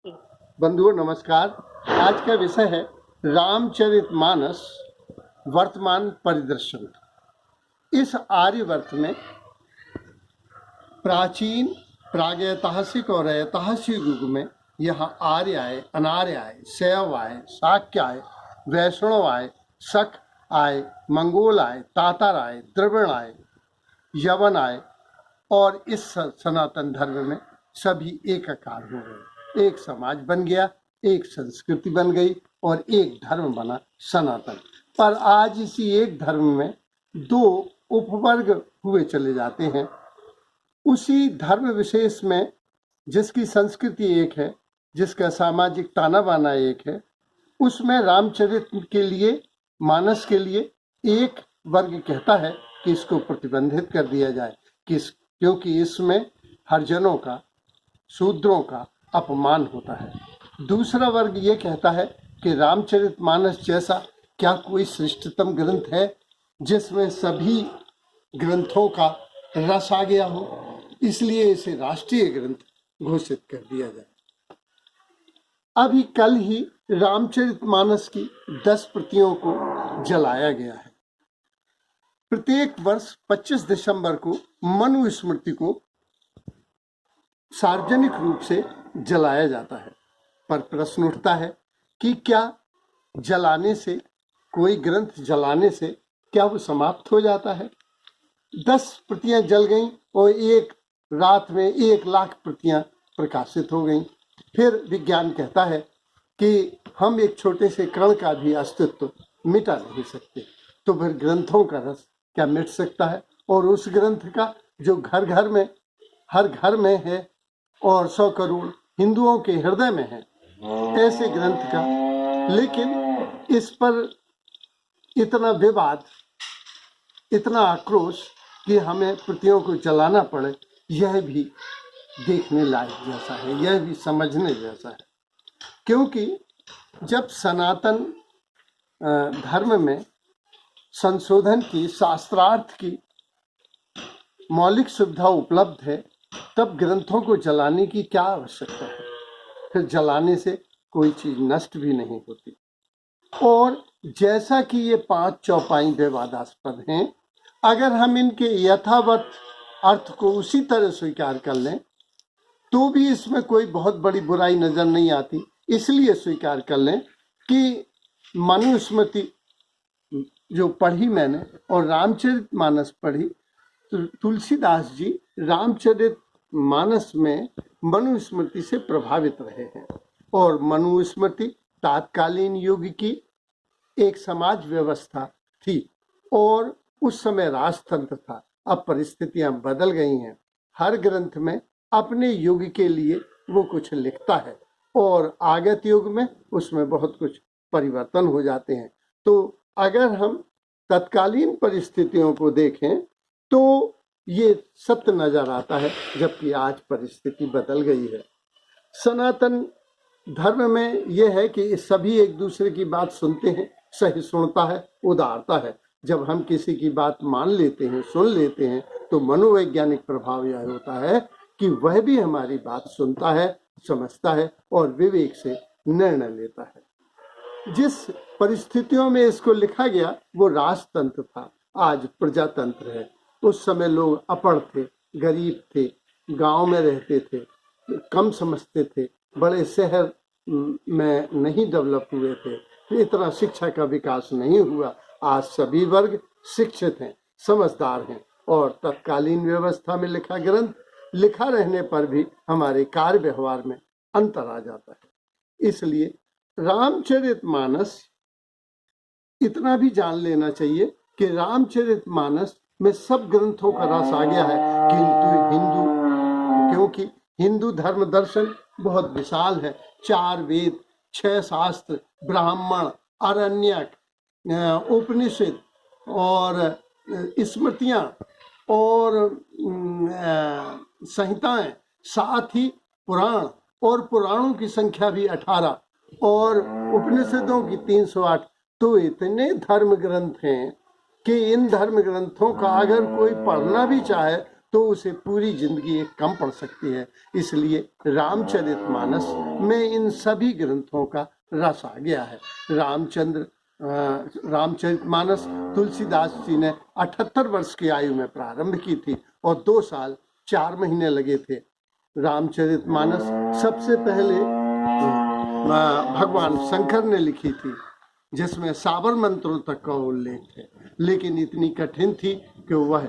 बंधुओं नमस्कार। आज का विषय है रामचरितमानस वर्तमान परिदर्शन। इस आर्यवर्त में प्राचीन प्रागैतिहासिक और ऐतिहासिक युग में यहाँ आर्य आए, अनार्य आए, शैव आए, शाक्य आए, वैष्णव आए, शक आए, मंगोल आए, तातर आए, द्रविड़ आए, यवन आए और इस सनातन धर्म में सभी एकाकार हो गए। एक समाज बन गया, एक संस्कृति बन गई और एक धर्म बना सनातन। पर आज इसी एक धर्म में दो उपवर्ग हुए चले जाते हैं। उसी धर्म विशेष में जिसकी संस्कृति एक है, जिसका सामाजिक ताना बाना एक है, उसमें रामचरित के लिए, मानस के लिए एक वर्ग कहता है कि इसको प्रतिबंधित कर दिया जाए, क्योंकि इसमें हरिजनों का, शूद्रों का अपमान होता है। दूसरा वर्ग ये कहता है कि रामचरितमानस जैसा क्या कोई श्रेष्ठतम ग्रंथ है जिसमें सभी ग्रंथों का रस आ गया हो, इसलिए इसे राष्ट्रीय ग्रंथ घोषित कर दिया जाए। अभी कल ही रामचरितमानस की 10 प्रतियों को जलाया गया है। प्रत्येक वर्ष 25 दिसंबर को मनुस्मृति को सार्वजनिक रूप से जलाया जाता है। पर प्रश्न उठता है कि क्या जलाने से, कोई ग्रंथ जलाने से क्या वो समाप्त हो जाता है? 10 प्रतियां जल गईं और एक रात में 1 लाख प्रतियां प्रकाशित हो गईं। फिर विज्ञान कहता है कि हम एक छोटे से कण का भी अस्तित्व मिटा नहीं सकते, तो फिर ग्रंथों का रस क्या मिट सकता है? और उस ग्रंथ का जो घर घर में, हर घर में है और 100 करोड़ हिंदुओं के हृदय में है, ऐसे ग्रंथ का, लेकिन इस पर इतना विवाद, इतना आक्रोश कि हमें प्रतियों को जलाना पड़े, यह भी देखने लायक जैसा है, यह भी समझने जैसा है। क्योंकि जब सनातन धर्म में संशोधन की, शास्त्रार्थ की मौलिक सुविधा उपलब्ध है, तब ग्रंथों को जलाने की क्या आवश्यकता है? फिर जलाने से कोई चीज नष्ट भी नहीं होती। और जैसा कि ये 5 चौपाई विवादास्पद हैं, अगर हम इनके यथावत अर्थ को उसी तरह स्वीकार कर लें तो भी इसमें कोई बहुत बड़ी बुराई नजर नहीं आती। इसलिए स्वीकार कर लें कि मनुस्मृति जो पढ़ी मैंने और रामचरितमानस पढ़ी, तो तुलसीदास जी रामचरितमानस में मनुस्मृति से प्रभावित रहे हैं। और मनुस्मृति तात्कालीन युग की एक समाज व्यवस्था थी और उस समय राजतंत्र था। अब परिस्थितियां बदल गई हैं। हर ग्रंथ में अपने युग के लिए वो कुछ लिखता है और आगत युग में उसमें बहुत कुछ परिवर्तन हो जाते हैं। तो अगर हम तत्कालीन परिस्थितियों को देखें तो ये सत्य नजर आता है, जबकि आज परिस्थिति बदल गई है। सनातन धर्म में यह है कि सभी एक दूसरे की बात सुनते हैं, सहिष्णुता है, उदारता है। जब हम किसी की बात मान लेते हैं, सुन लेते हैं, तो मनोवैज्ञानिक प्रभाव यह होता है कि वह भी हमारी बात सुनता है, समझता है और विवेक से निर्णय लेता है। जिस परिस्थितियों में इसको लिखा गया वो राजतंत्र था, आज प्रजातंत्र है। उस समय लोग अपढ़ थे, गरीब थे, गांव में रहते थे, कम समझते थे, बड़े शहर में नहीं डेवलप हुए थे, इतना शिक्षा का विकास नहीं हुआ। आज सभी वर्ग शिक्षित हैं, समझदार हैं और तत्कालीन व्यवस्था में लिखा ग्रंथ लिखा रहने पर भी हमारे कार्य व्यवहार में अंतर आ जाता है। इसलिए रामचरितमानस, इतना भी जान लेना चाहिए कि रामचरितमानस में सब ग्रंथों का रस आ गया है, किंतु क्योंकि हिंदू धर्म दर्शन बहुत विशाल है। 4 वेद, 6 शास्त्र, ब्राह्मण, आरण्यक, उपनिषद और स्मृतियां और संहिताएं, साथ ही पुराण, और पुराणों की संख्या भी 18 और उपनिषदों की 308। तो इतने धर्म ग्रंथ हैं कि इन धर्म ग्रंथों का अगर कोई पढ़ना भी चाहे तो उसे पूरी जिंदगी एक कम पड़ सकती है। इसलिए रामचरितमानस में इन सभी ग्रंथों का रस आ गया है। रामचरितमानस तुलसीदास जी ने 78 वर्ष की आयु में प्रारंभ की थी और 2 साल 4 महीने लगे थे। रामचरितमानस सबसे पहले भगवान शंकर ने लिखी थी, जिसमें साबर मंत्रों तक का उल्लेख है, लेकिन इतनी कठिन थी कि वह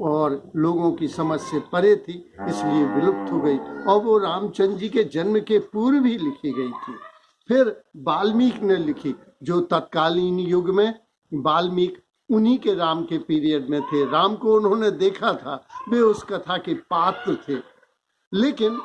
और लोगों की समझ से परे थी, इसलिए विलुप्त हो गई और वो रामचंद्र जी के जन्म के पूर्व ही लिखी गई थी। फिर वाल्मीकि ने लिखी, जो तत्कालीन युग में वाल्मीकि उन्हीं के राम के पीरियड में थे। राम को उन्होंने देखा था, वे उस कथा के पात्र थे। लेकिन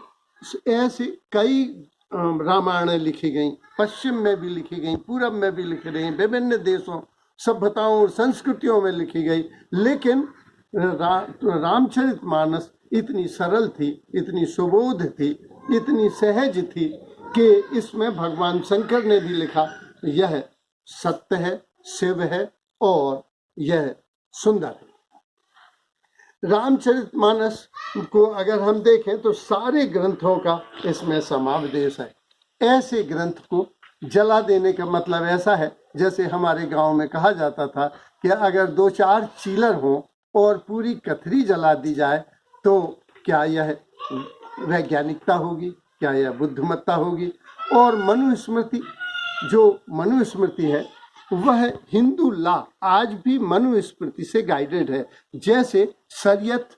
ऐसे कई रामायणें लिखी गई, पश्चिम में भी लिखी गई, पूरब में भी लिखी गई, विभिन्न देशों, सभ्यताओं और संस्कृतियों में लिखी गई। लेकिन रामचरितमानस इतनी सरल थी, इतनी सुबोध थी, इतनी सहज थी कि इसमें भगवान शंकर ने भी लिखा, यह सत्य है, शिव है और यह सुंदर है। रामचरितमानस को अगर हम देखें तो सारे ग्रंथों का इसमें समावेश है। ऐसे ग्रंथ को जला देने का मतलब ऐसा है, जैसे हमारे गांव में कहा जाता था कि अगर 2-4 चीलर हों और पूरी कथरी जला दी जाए तो क्या यह वैज्ञानिकता होगी, क्या यह बुद्धिमत्ता होगी। और मनुस्मृति, जो मनुस्मृति है, वह हिंदू लॉ आज भी मनुस्मृति से गाइडेड है। जैसे शरीयत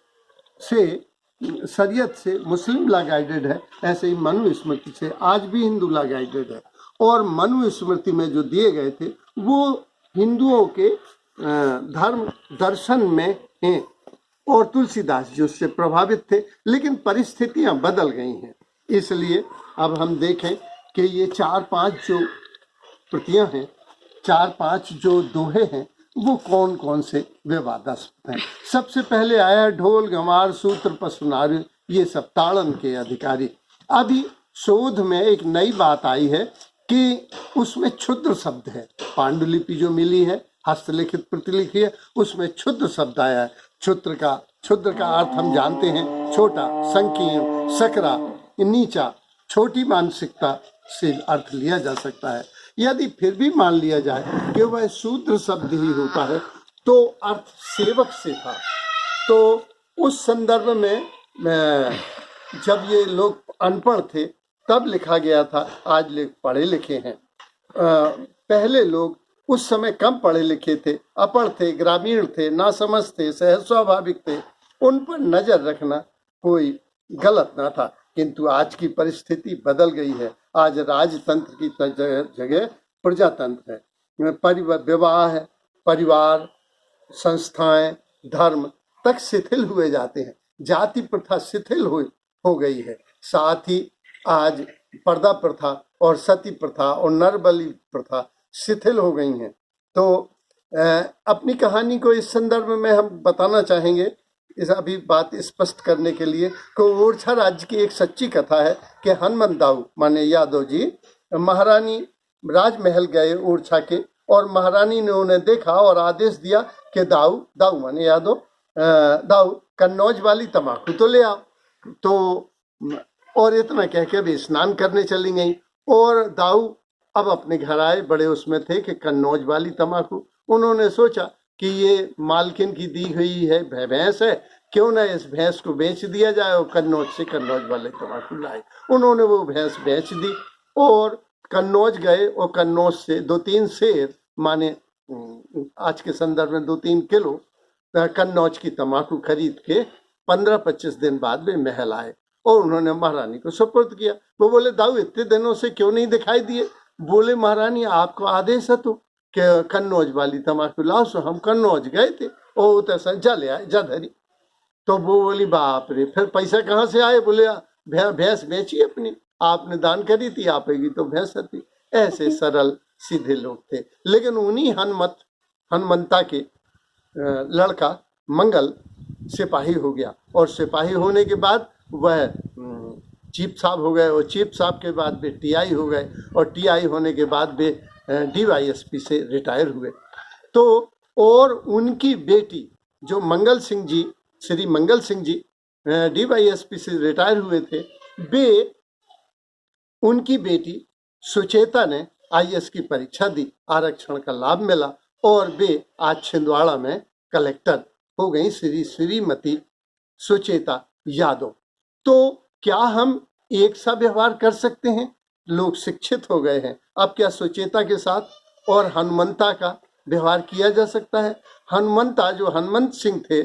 से मुस्लिम लॉ गाइडेड है, ऐसे ही मनुस्मृति से आज भी हिंदू लॉ गाइडेड है। और मनुस्मृति में जो दिए गए थे वो हिंदुओं के धर्म दर्शन में हैं और तुलसीदास जी उससे प्रभावित थे, लेकिन परिस्थितियां बदल गई हैं। इसलिए अब हम देखें कि ये 4-5 जो प्रतियां हैं, 4-5 जो दोहे हैं, वो कौन कौन से विवादास्पद हैं। सबसे पहले आया ढोल गंवार सूत्र पशुनार, ये सब ताड़न के अधिकारी। अभी शोध में एक नई बात आई है कि उसमें क्षुद्र शब्द है। पांडुलिपि जो मिली है, हस्तलिखित प्रतिलिपि है, उसमें क्षुद्र शब्द आया है। क्षुद्र का अर्थ हम जानते हैं, छोटा, संकीर्ण, सकरा, नीचा, छोटी मानसिकता से अर्थ लिया जा सकता है। यदि फिर भी मान लिया जाए कि वह शूद्र शब्द ही होता है तो अर्थ सेवक से था। तो उस संदर्भ में जब ये लोग अनपढ़ थे तब लिखा गया था, आज लोग पढ़े लिखे हैं। पहले लोग उस समय कम पढ़े लिखे थे, अपढ़ थे, ग्रामीण थे, नासमझ थे, सहज स्वाभाविक थे। उन पर नजर रखना कोई गलत ना था, किंतु आज की परिस्थिति बदल गई है। आज राजतंत्र की जगह प्रजातंत्र है। विवाह है, परिवार, संस्थाएं, धर्म तक शिथिल हुए जाते हैं। जाति प्रथा शिथिल हो गई है। साथ ही आज पर्दा प्रथा और सती प्रथा और नरबलि प्रथा शिथिल हो गई हैं। तो अपनी कहानी को इस संदर्भ में हम बताना चाहेंगे, इस अभी बात स्पष्ट करने के लिए, कि ओरछा राज्य की एक सच्ची कथा है कि हनुमंत दाऊ माने यादव जी महारानी राजमहल गए ओरछा के, और महारानी ने उन्हें देखा और आदेश दिया कि दाऊ माने यादव, दाऊ कन्नौज वाली तम्बाकू तो ले आओ। तो और इतना कह के भी स्नान करने चली गई। और दाऊ अब अपने घर आए, बड़े उसमें थे कि कन्नौज वाली तम्बाकू। उन्होंने सोचा कि ये मालकिन की दी हुई है भैंस है, क्यों ना इस भैंस को बेच दिया जाए, और कन्नौज से कन्नौज वाले तम्बाकू लाए। उन्होंने वो भैंस बेच दी और कन्नौज गए, और कन्नौज से 2-3 सेर माने आज के संदर्भ में 2-3 किलो कन्नौज की तम्बाकू खरीद के 15-25 दिन बाद वे महल आए और उन्होंने महारानी को सुपुर्द किया। वो बोले, दाऊ इतने दिनों से क्यों नहीं दिखाई दिए? बोले, महारानी आपको आदेश है तो कि कन्नौज वाली तम्बाकू लाओ। सो हम कन्नौज गए थे और उतर जा ले आए, जा धरी। तो वो बोली, बाप रे, फिर पैसा कहाँ से आए? बोले, भैंस बेची अपनी, आपने दान करी थी, आपेगी तो भैंस थी। ऐसे सरल सीधे लोग थे। लेकिन उन्हीं हनुमंता के लड़का मंगल सिपाही हो गया, और सिपाही होने के बाद वह चीफ साहब हो गए, और चीफ साहब के बाद वे टीआई हो गए, और टीआई होने के बाद वे डीवाईएसपी से रिटायर हुए। तो और उनकी बेटी जो मंगल सिंह जी श्री मंगल सिंह जी DYSP से रिटायर हुए थे, वे उनकी बेटी सुचेता ने IAS की परीक्षा दी, आरक्षण का लाभ मिला और वे आज छिंदवाड़ा में कलेक्टर हो गई, श्रीमती सुचेता यादव। तो क्या हम एक सा व्यवहार कर सकते हैं? लोग शिक्षित हो गए हैं, अब क्या सुचेता के साथ और हनुमंता का व्यवहार किया जा सकता है? हनुमंता जो हनुमंत सिंह थे,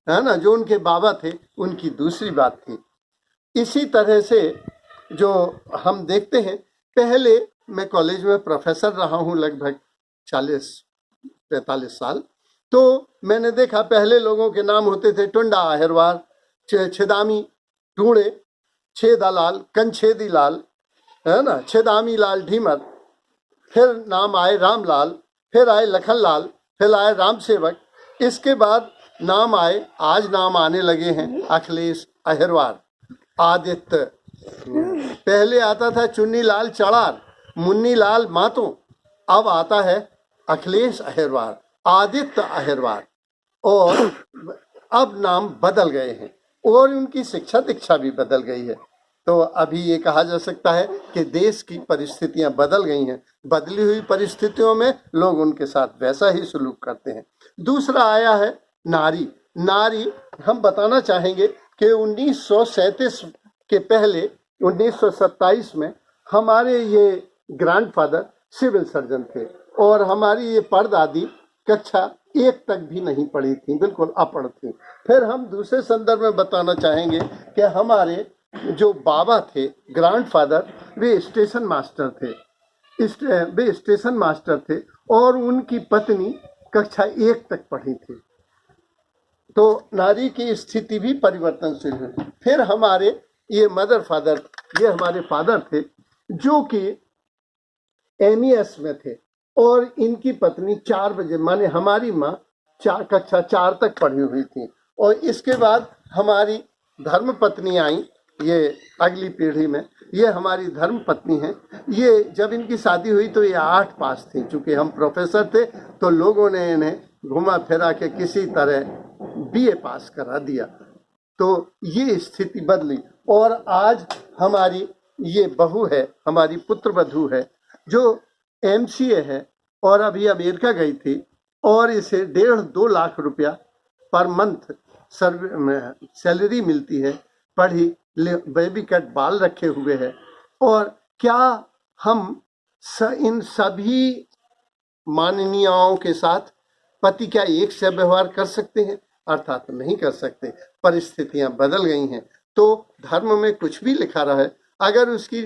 है ना, जो उनके बाबा थे, उनकी दूसरी बात थी। इसी तरह से जो हम देखते हैं, पहले मैं कॉलेज में प्रोफेसर रहा हूँ लगभग 40-45 साल, तो मैंने देखा पहले लोगों के नाम होते थे टुंडा अहिरवार, छेदामी टूणे, छेदालाल, कंछेदी लाल, है ना, छेदामी लाल ढीमर, फिर नाम आए रामलाल, फिर आए लखनलाल, फिर आए राम सेवक, इसके बाद नाम आए, आज नाम आने लगे हैं अखिलेश अहिरवार, आदित्य, पहले आता था चुन्नी लाल चड़ार, मुन्नी लाल मातो, अब आता है अखिलेश अहिरवार, आदित्य अहिरवार, और अब नाम बदल गए हैं और उनकी शिक्षा दीक्षा भी बदल गई है। तो अभी ये कहा जा सकता है कि देश की परिस्थितियां बदल गई हैं, बदली हुई परिस्थितियों में लोग उनके साथ वैसा ही सलूक करते हैं। दूसरा आया है नारी। नारी हम बताना चाहेंगे कि 1937 के पहले 1927 में हमारे ये ग्रैंडफादर सिविल सर्जन थे और हमारी ये परदादी कक्षा 1 तक भी नहीं पढ़ी थी, बिल्कुल अपढ़ थी। फिर हम दूसरे संदर्भ में बताना चाहेंगे कि हमारे जो बाबा थे, ग्रैंडफादर, वे स्टेशन मास्टर थे और उनकी पत्नी कक्षा 1 तक पढ़ी थी। तो नारी की स्थिति भी परिवर्तनशील है। फिर हमारे ये मदर फादर, ये हमारे फादर थे जो कि MES में थे और इनकी पत्नी 4 बजे, माने हमारी माँ कक्षा 4 तक पढ़ी हुई थी और इसके बाद हमारी धर्म पत्नी आई, ये अगली पीढ़ी में ये हमारी धर्म पत्नी है। ये जब इनकी शादी हुई तो ये 8 पास थी, चूंकि हम प्रोफेसर थे तो लोगों ने इन्हें घुमा फिरा के किसी तरह BA पास करा दिया। तो ये स्थिति बदली और आज हमारी ये बहू है, हमारी पुत्र वधू है जो MCA है और अभी अमेरिका गई थी और इसे 1.5-2 लाख रुपया पर मंथ सैलरी मिलती है, पढ़ी, बेबी कट बाल रखे हुए है। और क्या हम इन सभी माननीयाओं के साथ पति क्या एक से व्यवहार कर सकते हैं? अर्थात नहीं कर सकते, परिस्थितियां बदल गई हैं। तो धर्म में कुछ भी लिखा रहा है, अगर उसकी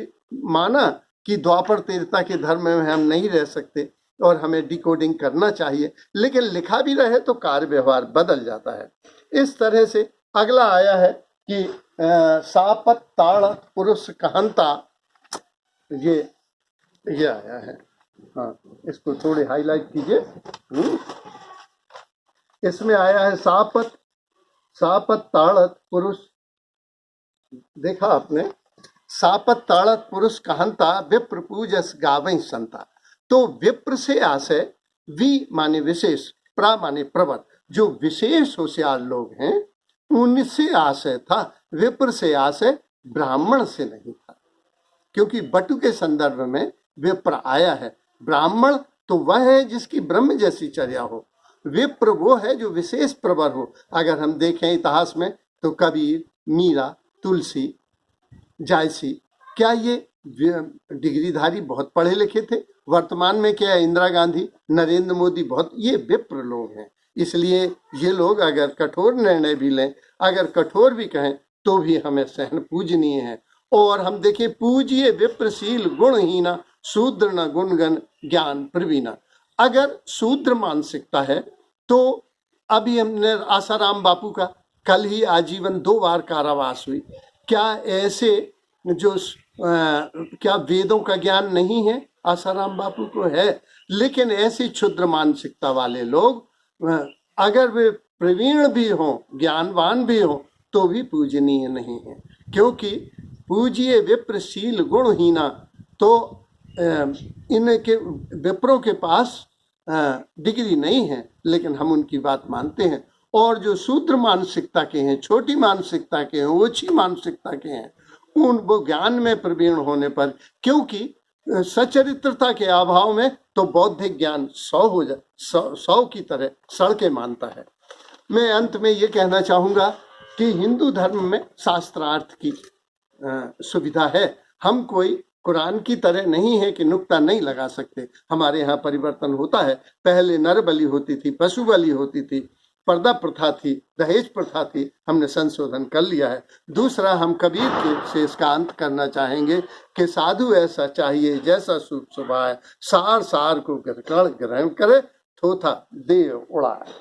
माना कि द्वापर त्रेता के धर्म में हम नहीं रह सकते और हमें डिकोडिंग करना चाहिए, लेकिन लिखा भी रहे तो कार्य व्यवहार बदल जाता है। इस तरह से अगला आया है कि सापत ताड़ पुरुष कहंता, ये आया है। हाँ, इसको थोड़े हाईलाइट कीजिए। इसमें आया है सापत ताड़त पुरुष, देखा आपने, सापत ताड़त पुरुष कहंता विप्र पूजस गावई संता। तो विप्र से आशय, वी माने विशेष, प्रा माने प्रवर, जो विशेष होशियार लोग हैं उनसे आशय था, विप्र से आशय ब्राह्मण से नहीं था, क्योंकि बटु के संदर्भ में विप्र आया है। ब्राह्मण तो वह है जिसकी ब्रह्म जैसी चर्या हो, विप्र वो है जो विशेष प्रवर हो। अगर हम देखें इतिहास में तो कबीर, मीरा, तुलसी, जायसी, क्या ये डिग्रीधारी बहुत पढ़े लिखे थे? वर्तमान में क्या इंदिरा गांधी, नरेंद्र मोदी बहुत, ये विप्र लोग हैं। इसलिए ये लोग अगर कठोर निर्णय भी लें, अगर कठोर भी कहें तो भी हमें सहन पूजनीय है। और हम देखिए, पूजिए विप्रशील गुणहीना, शूद्र न गुणगण ज्ञान प्रवीणा। अगर शूद्र मानसिकता है तो अभी हमने आसाराम बापू का कल ही आजीवन 2 बार कारावास हुई। क्या ऐसे जो क्या वेदों का ज्ञान नहीं है? आसाराम बापू को है, लेकिन ऐसी क्षुद्र मानसिकता वाले लोग अगर वे प्रवीण भी हों, ज्ञानवान भी हों, तो भी पूजनीय नहीं है। क्योंकि पूजिए विप्रशील गुणहीना, तो इनके विप्रों के पास डिग्री नहीं है, लेकिन हम उनकी बात मानते हैं और जो शूद्र मानसिकता के हैं, छोटी मानसिकता के हैं, ओछी मानसिकता के हैं, उन वो ज्ञान में प्रवीण होने पर, क्योंकि सचरित्रता के अभाव में तो बौद्धिक ज्ञान 100 की तरह सड़के मानता है। मैं अंत में ये कहना चाहूँगा कि हिंदू धर्म में शास्त्रार्थ की सुविधा है। हम कोई कुरान की तरह नहीं है कि नुक्ता नहीं लगा सकते। हमारे यहाँ परिवर्तन होता है। पहले नर बलि होती थी, पशु बलि होती थी, पर्दा प्रथा थी, दहेज प्रथा थी, हमने संशोधन कर लिया है। दूसरा, हम कबीर के से इसका अंत करना चाहेंगे कि साधु ऐसा चाहिए जैसा सूप सुभाए, सार सार को ग्रहण करे, थोथा दे उड़ाए।